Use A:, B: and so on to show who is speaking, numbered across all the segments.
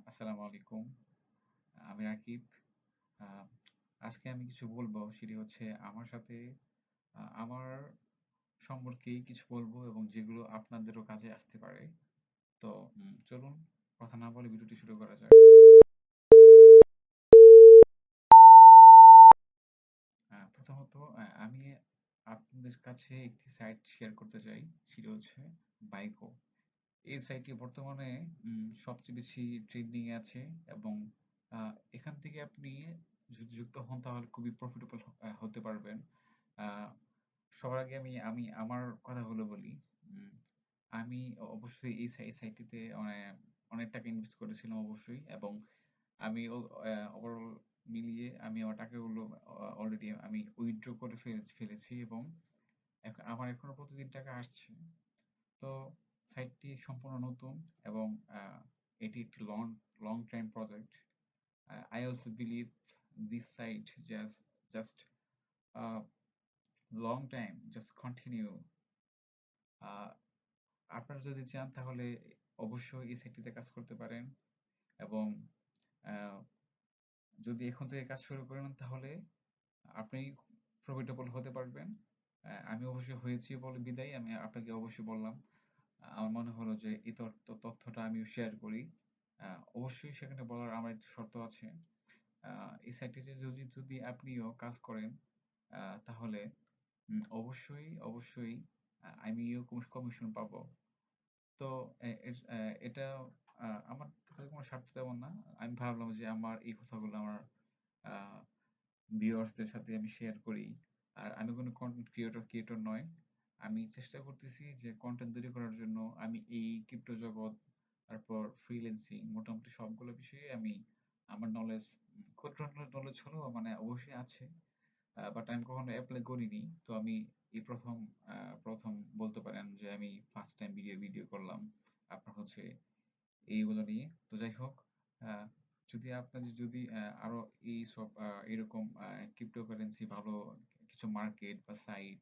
A: আসসালামু আলাইকুম। আমি রাকিব। আ আজকে আমি কিছু বলবো সেটি হচ্ছে আমার সাথে আমার সম্পর্কেই কিছু বলবো এবং যেগুলো আপনাদেরও কাজে আসতে পারে। তো চলুন কথা না বলে ভিডিওটি শুরু করা যাক। প্রথমত আমি আপনাদের কাছে একটি সাইট শেয়ার করতে চাই। সেটি হচ্ছে বাইকো। এই সাইটটি বর্তমানে সবচেয়ে বেশি ট্রেন্ডিং এ আছে এবং আ এখান থেকে আপনি যদি যুক্ত হন তাহলে খুবই প্রফিটেবল হতে পারবেন। আ সবার আগে আমি আমি আমার কথাগুলো বলি। উম আমি অবশ্যই এই সাইটটিতে অনেক টাকা ইনভেস্ট করেছিলাম অবশ্যই এবং আমি ওভারঅল মিলিয়ে আমি আমার টাকাগুলো অলরেডি আমি উইথড্র করে ফেলেছি এবং আমার এখনো প্রতিদিন টাকা আসছে। তো সাইটটি সম্পূর্ণ নতুন এবং এটি একটি long time project. I also believe this site just long time just continue. আহ, আপনারা যদি চান তাহলে অবশ্যই এই সাইটটিতে কাজ করতে পারেন এবং আহ, যদি এখন থেকে কাজ শুরু করেন তাহলে আপনি প্রফিটেবল হতে পারবেন। আমি অবশ্যই হয়েছি বলে বিদায় আমি আপনাকে অবশ্যই বললাম। আমার মনে হলো যে এই তথ্যটা আমিও শেয়ার করি। অবশ্যই সেখানে বলার আমার একটি শর্ত আছে। এই সাইটটিতে যদি আপনিও কাজ করেন তাহলে অবশ্যই আমিও কমিশন পাবো। তো এটা আমার তাতে কোনো স্বার্থ তেমন না। আমি ভাবলাম যে আমার এই কথাগুলো আমার আ ভিউয়ার্সদের সাথে আমি শেয়ার করি। আর আমি কোনো কনটেন্ট ক্রিয়েটর নয়। আমি চেষ্টা করতেছি যে কনটেন্ট তৈরি করার জন্য আমি এই ক্রিপ্টো জগৎ, তারপর ফ্রিল্যান্সিং মোটামুটি সবগুলো বিষয়ে আমি আমার নলেজ ক্ষুদ্র নলেজ হলেও মানে অবশ্যই আছে। বাট আমি কখনো এপ্লাই করিনি। তো আমি এই ১ম বলতে পারেন যে আমি ফার্স্ট টাইম ভিডিও করলাম। আপনার হচ্ছে এইগুলো নিয়ে। তো যাই হোক, আ যদি আপনাদের যদি আরো এইসব এরকম ক্রিপ্টোকারেন্সি ভালো কিছু মার্কেট বা সাইট,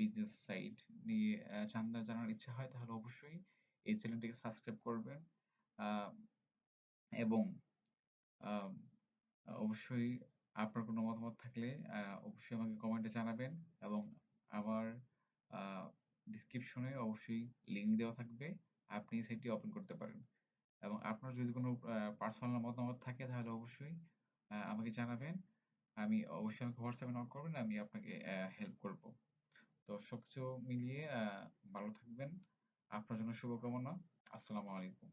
A: বিজনেস সাইট নিয়ে জানার ইচ্ছা হয় তাহলে অবশ্যই এই চ্যানেলটিকে সাবস্ক্রাইব করবেন। আ এবং আম অবশ্যই আপনার কোনো মতামত থাকলে অবশ্যই আমাকে কমেন্টে জানাবেন এবং আমার আ ডেসক্রিপশনে অবশ্যই লিংক দেওয়া থাকবে। আপনি সেটি ওপেন করতে পারেন। এবং আপনার যদি কোনো পার্সোনাল মতামত থাকে তাহলে অবশ্যই আমাকে জানাবেন। আমি অবশ্যই আমাকে হোয়াটসঅ্যাপে নক করবেন। আমি আপনাকে হেল্প করব। তো সবকিছু মিলিয়ে ভালো থাকবেন। আপনার জন্য শুভকামনা। আসসালামু আলাইকুম।